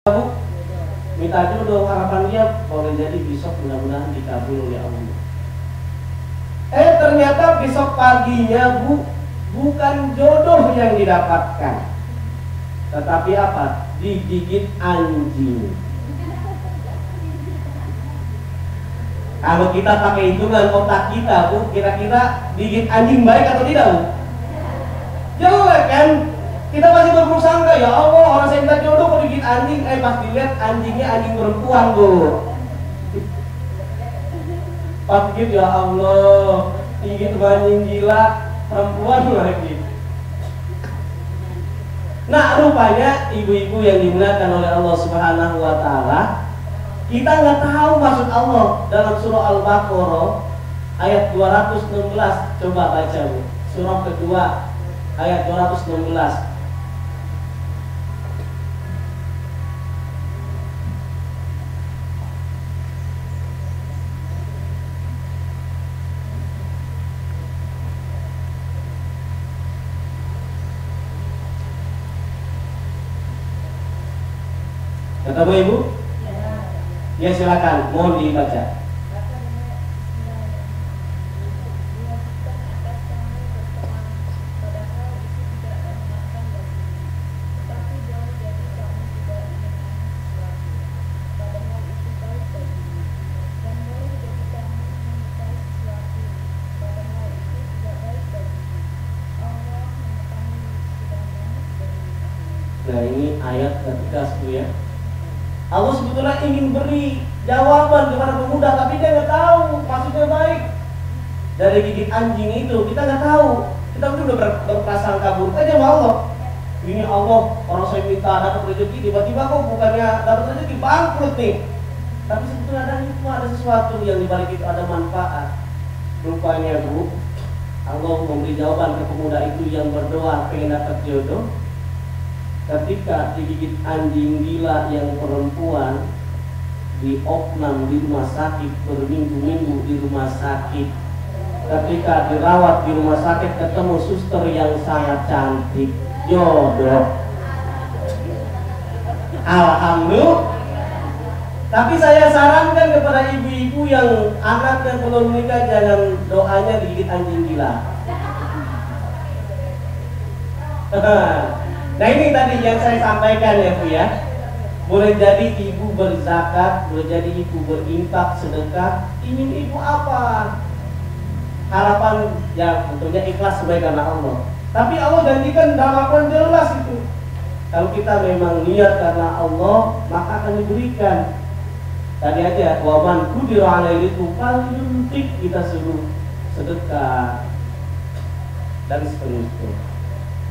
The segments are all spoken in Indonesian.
Bu, minta jodoh, harapan dia boleh jadi besok mudah-mudahan dikabul oleh Allah. Ternyata besok paginya Bu, bukan jodoh yang didapatkan, tetapi apa? Digigit anjing. Kalau kita pakai hitungan otak kita Bu, kira-kira digigit anjing baik atau tidak Bu? Jelek kan? Kita masih berprasangka, ya Allah, orang saya minta jodoh kok digigit anjing. Pas dilihat anjingnya anjing perempuan Bu. Pas digigit, ya Allah, digigit anjing gila perempuan lagi. Nah, rupanya ibu-ibu yang dimuliakan oleh Allah Subhanahu wa Ta'ala, kita nggak tahu maksud Allah dalam surah Al-Baqarah ayat 216. Coba baca Bu, surah kedua ayat 216. Ketemu Ibu? Ya silakan, mohon dibaca. Nah, ini ayat ketiga Bu ya. Allah sebetulnya ingin beri jawaban kepada pemuda, tapi dia nggak tahu maksudnya baik. Dari gigit anjing itu kita nggak tahu. Kita udah berprasangka buruk aja sama Allah. Ini Allah, orang saya minta dapat rezeki, tiba-tiba kok bukannya dapat rezeki, bangkrut nih. Tapi sebetulnya ada hikmah, ada sesuatu yang dibalik itu, ada manfaat. Rupanya Bu, Allah memberi jawaban ke pemuda itu yang berdoa pengen dapat jodoh. Ketika digigit anjing gila yang perempuan, diopnam di rumah sakit berminggu-minggu di rumah sakit. Ketika dirawat di rumah sakit ketemu suster yang sangat cantik, jodoh. Alhamdulillah. Tapi saya sarankan kepada ibu-ibu yang anaknya belum menikah, jangan doanya digigit anjing gila. Nah, ini tadi yang saya sampaikan ya Bu ya. Boleh jadi ibu berzakat, boleh jadi ibu berinfak, sedekah. Ingin ibu apa? Harapan ya tentunya ikhlas sebagai karena Allah. Tapi Allah janjikan dalam Al-Quran jelas itu. Kalau kita memang niat karena Allah, maka akan diberikan. Tadi aja, waman qudira alaihi rizquhu falyunfiq, kita suruh sedekah dan seterusnya.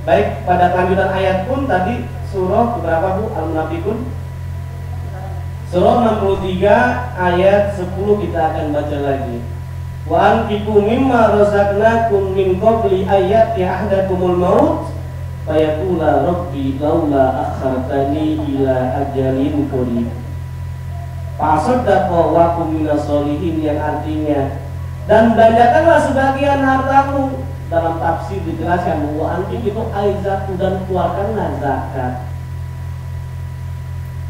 Baik, pada kelanjutan ayat pun tadi surah berapa Bu? Al-Munafiqun. Surah 63 ayat 10 kita akan baca lagi. Wa anfiqu mimma razaqnakum min qabli ayati ahdakumul maut fayaqula rabbi laula akhartani ila ajalin qarib. Fasaddaqa wa kum minas solihin, yang artinya dan belanjakanlah sebagian hartamu. Dalam tafsir dijelaskan bahwa anfik itu aizatu, dan keluarkanlah zakat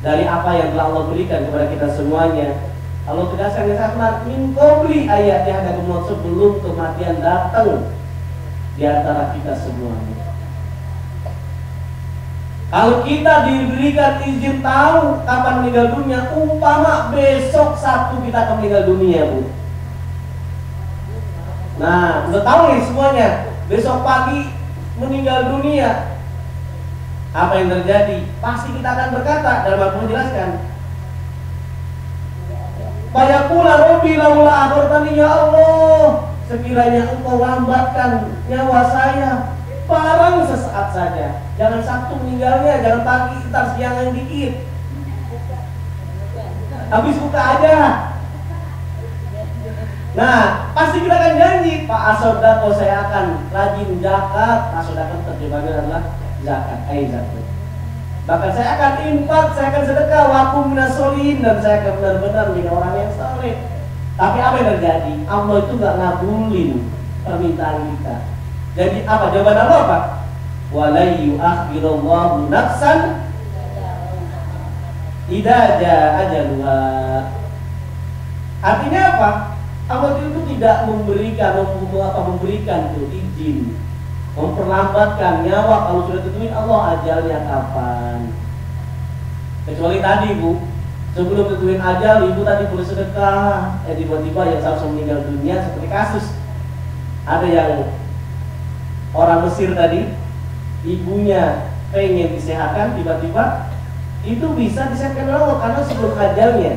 dari apa yang telah Allah berikan kepada kita semuanya. Allah tegaskan yang sangat min qabli ayat yang ada kemudian sebelum kematian datang di antara kita semuanya. Kalau kita diberikan izin tahu kapan meninggal dunia, umpama besok Sabtu kita akan meninggal dunia Bu. Nah, udah tahu nih semuanya, besok pagi meninggal dunia, apa yang terjadi? Pasti kita akan berkata, dalam Al-Quran menjelaskan, fayaqula rabbi laula akhartani, ya Allah, sekiranya engkau lambatkan nyawa saya barang sesaat saja. Jangan Sabtu meninggalnya, jangan pagi, ntar siangan dikit, habis buka aja. Nah, pasti kita akan janji, Pak Asodako, saya akan rajin zakat. Asodako terjemahnya adalah zakat, zakat. Bahkan saya akan infak, saya akan sedekah, wakum minas solihin, dan saya akan benar-benar menjadi orang yang saleh. Tapi apa yang terjadi? Allah itu nggak ngabulin permintaan kita. Jadi apa jawaban Allah Pak? Wala yu'akhirullahu nafsan Idza jaa ajaluha. Artinya apa? Allah itu tidak memberikan tuh izin, memperlambatkan nyawa kalau sudah tentuin Allah ajalnya kapan. Kecuali tadi Bu, sebelum tentuin ajal ibu tadi bersedekah, tiba-tiba yang langsung meninggal dunia. Seperti kasus ada yang orang Mesir tadi, ibunya pengen disehatkan, tiba-tiba itu bisa disehatkan oleh Allah karena sebelum ajalnya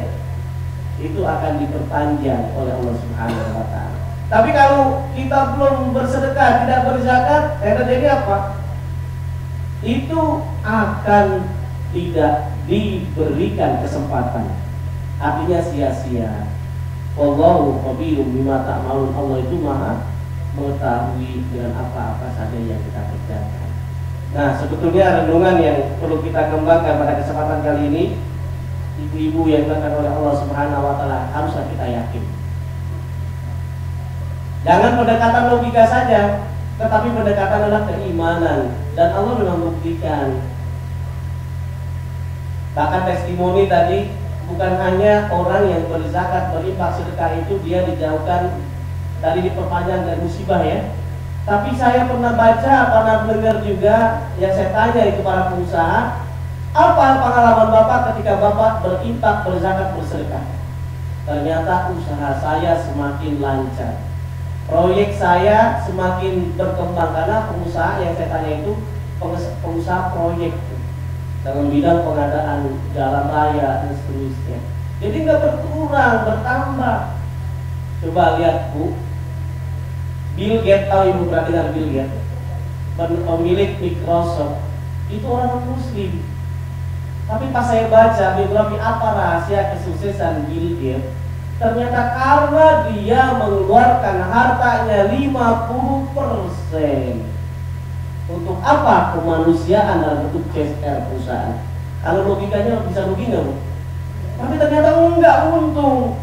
itu akan diperpanjang oleh Allah Subhanahu wa Ta'ala. Tapi kalau kita belum bersedekah, tidak berzakat, terjadi apa? Itu akan tidak diberikan kesempatan. Artinya sia-sia. Wallahu khabirum bima ta'malun. Allah itu Maha mengetahui dengan apa-apa saja yang kita kerjakan. Nah, sebetulnya renungan yang perlu kita kembangkan pada kesempatan kali ini, ibu-ibu yang dilakukan oleh Allah Subhanahu wa Ta'ala, haruslah kita yakin. Jangan pendekatan logika saja, tetapi pendekatan adalah keimanan, dan Allah memang membuktikan. Bahkan testimoni tadi, bukan hanya orang yang berzakat, berinfak, sedekah itu dia dijauhkan, tadi diperpanjang dari musibah ya. Tapi saya pernah baca, pernah dengar juga, yang saya tanya itu para pengusaha, apa pengalaman Bapak ketika Bapak berinfak, berzakat, bersedekah? Ternyata usaha saya semakin lancar, proyek saya semakin berkembang, karena pengusaha yang saya tanya itu pengusaha proyek dalam bidang pengadaan jalan raya dan seterusnya. Jadi nggak berkurang, bertambah. Coba lihat Bu, Bill Gates, tahu Ibu pernah dengar Bill Gates? Pemilik Microsoft, itu orang Muslim. Tapi pas saya baca biografi apa rahasia kesuksesan Bill Gates, ternyata karena dia mengeluarkan hartanya 50%. Untuk apa? Kemanusiaan dalam bentuk CSR perusahaan. Kalau logikanya bisa rugi nggak Bu? Tapi ternyata enggak, untung.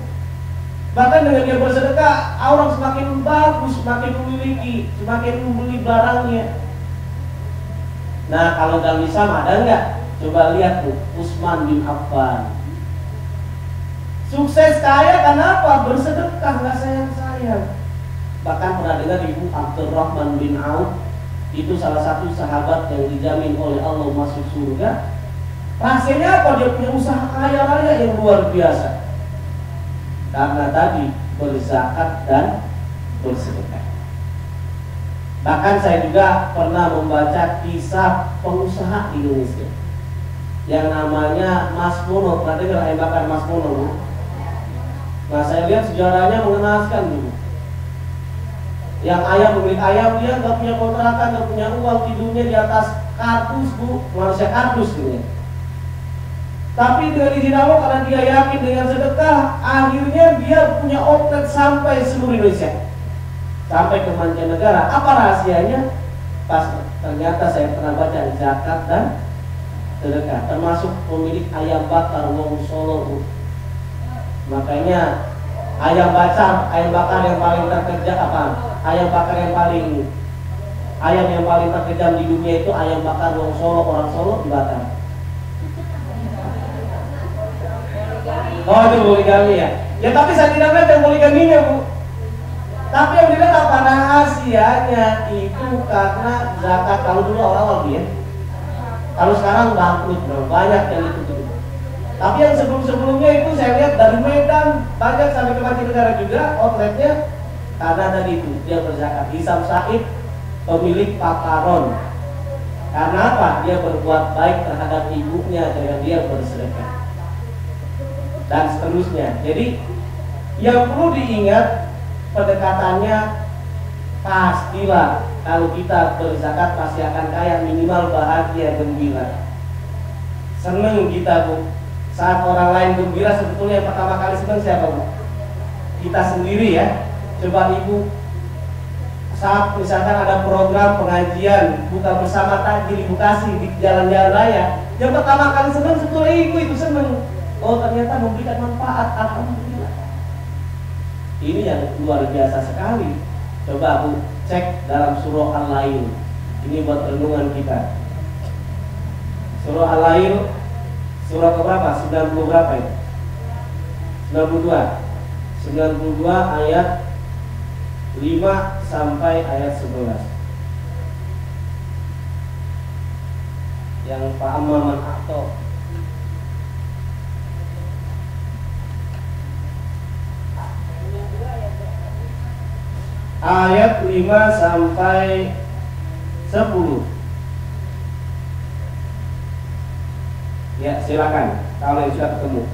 Bahkan dengan dia bersedekah, orang semakin bagus, semakin memiliki, semakin membeli barangnya. Nah, kalau dalam Islam ada enggak? Coba lihat Bu, Utsman bin Affan. Sukses kaya kenapa? Bersedekah, nggak sayang-sayang. Bahkan pernah dengar Ibu Abdurrahman bin Auf, itu salah satu sahabat yang dijamin oleh Allah masuk surga. Rahasianya apa? Dia punya usaha kaya raya yang luar biasa. Karena tadi berzakat dan bersedekah. Bahkan saya juga pernah membaca kisah pengusaha di Indonesia yang namanya Mas Mono. Pernah dengar ayam bakar Mas Mono Bu? Nah, saya lihat sejarahnya mengenaskan dulu. Yang ayam, pemilik ayam, dia nggak punya kontrakan, nggak punya uang, tidurnya di atas kardus Bu, manusia kardus gitu. Tapi dengan izin Allah, karena dia yakin dengan sedekah, akhirnya dia punya outlet sampai seluruh Indonesia, sampai ke mancanegara. Apa rahasianya? Pas ternyata saya pernah baca zakat dan sedekah, termasuk pemilik ayam bakar Wong Solo. Makanya ayam bakar yang paling terkejam apa? Ayam yang paling terkejam di dunia itu ayam bakar Wong Solo, orang Solo dibakar. Oh, itu poligami ya. Ya tapi saya tidak lihat yang poligaminya Bu. Tapi yang dilihat apa rahasianya itu karena zakat. Kalau dulu awal-awal dia, kalau sekarang bangkrut banyak yang itu. Tapi yang sebelum-sebelumnya itu saya lihat dari Medan banyak sampai ke Mancanegara juga outletnya, karena tadi itu dia berzakat. Hisam Said, pemilik Pakaron. Karena apa? Dia berbuat baik terhadap ibunya dengan dia bersedekah. Dan seterusnya. Jadi yang perlu diingat, pendekatannya pastilah kalau kita berzakat pasti akan kaya, minimal bahagia, gembira. Seneng kita Bu. Saat orang lain gembira, sebetulnya yang pertama kali seneng siapa Bu? Kita sendiri ya. Coba Ibu, saat misalkan ada program pengajian buka bersama takjil Ibu kasih di jalan-jalan raya, yang pertama kali seneng sebetulnya Ibu itu seneng. Oh, ternyata memberikan manfaat, alhamdulillah. Ini yang luar biasa sekali. Coba Bu cek dalam surah Al-Lail. Ini buat renungan kita. Surah Al-Lail Surah keberapa? 90 berapa itu? 92. 92 ayat 5 sampai ayat 11. Yang paham man atau ayat 5 sampai 10. Ya, silakan kalau yang sudah ketemu.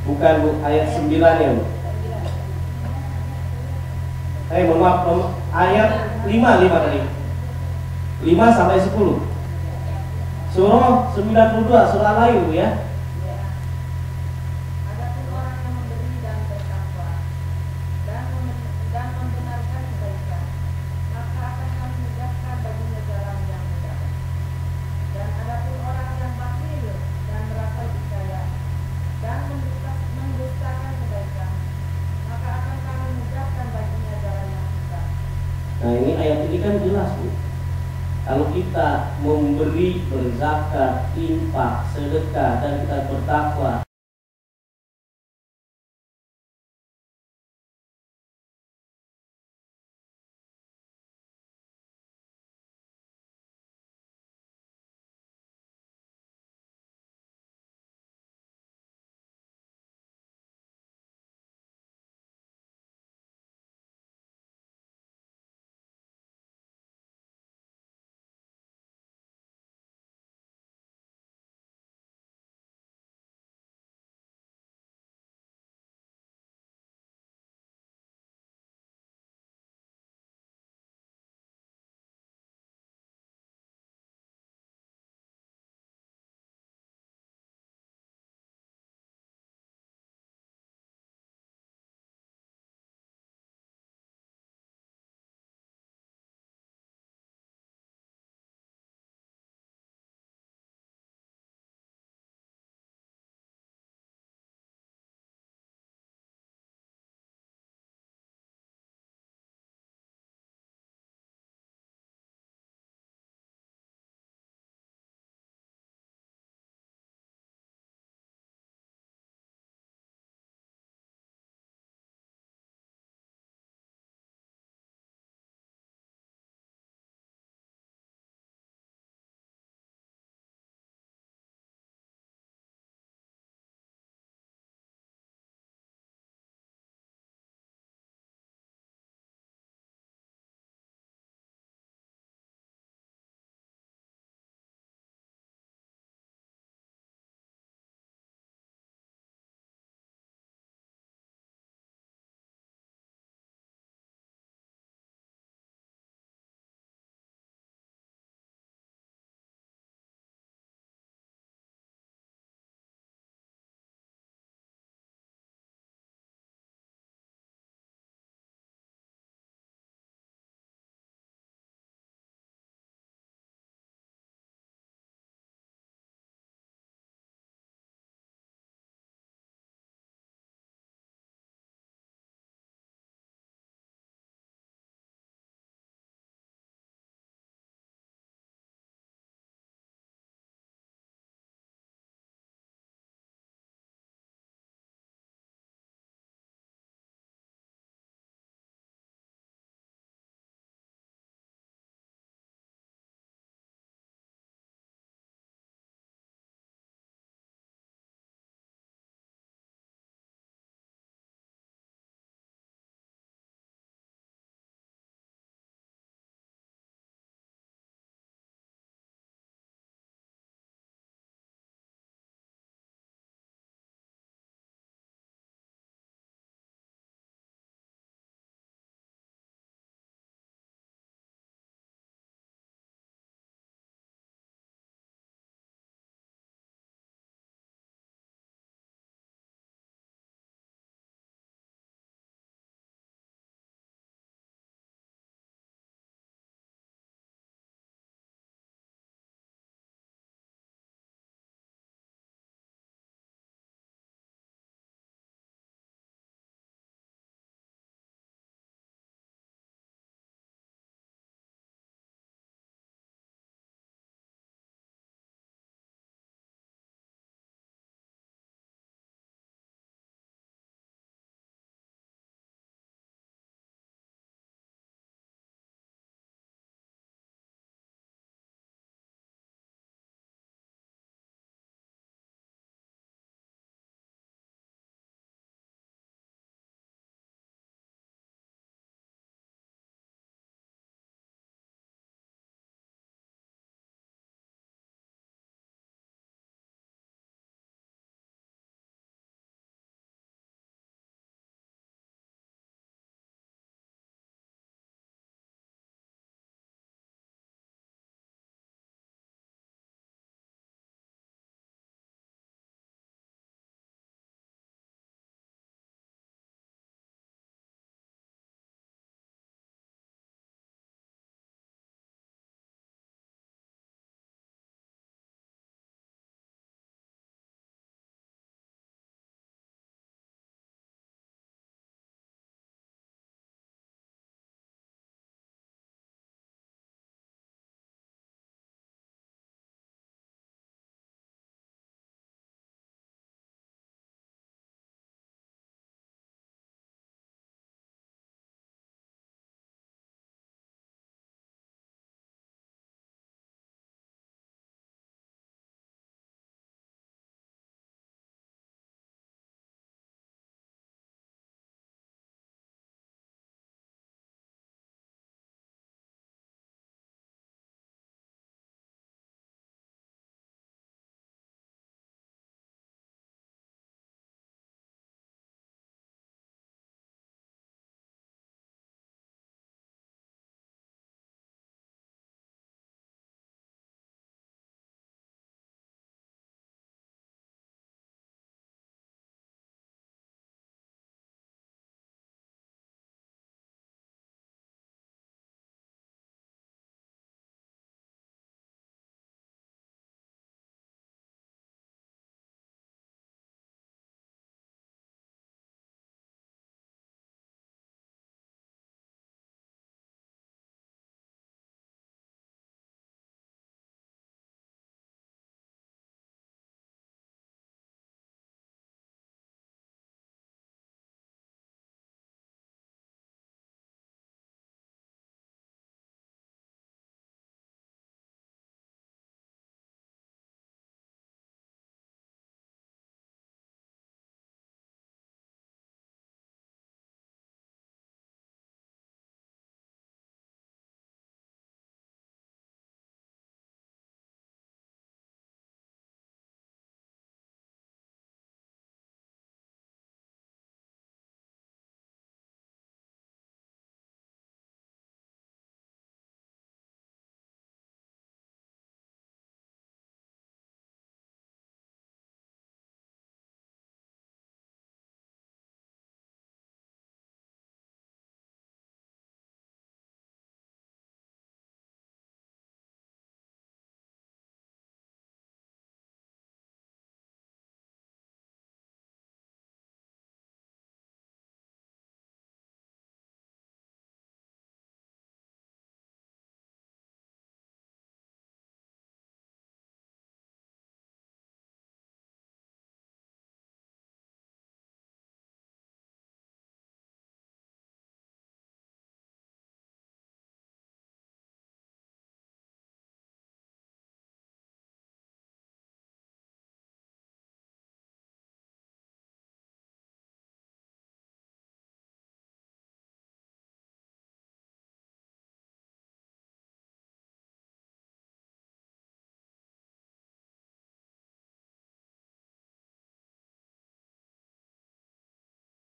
Bukan Bu, ayat 9 ya Bu. Mohon maaf, ayat 5 tadi. 5 sampai 10. Surah 92, surah lain Bu ya. Nah ini ayat ini kan jelas Bu. Kalau kita memberi, berzakat, infak, sedekah dan kita bertakwa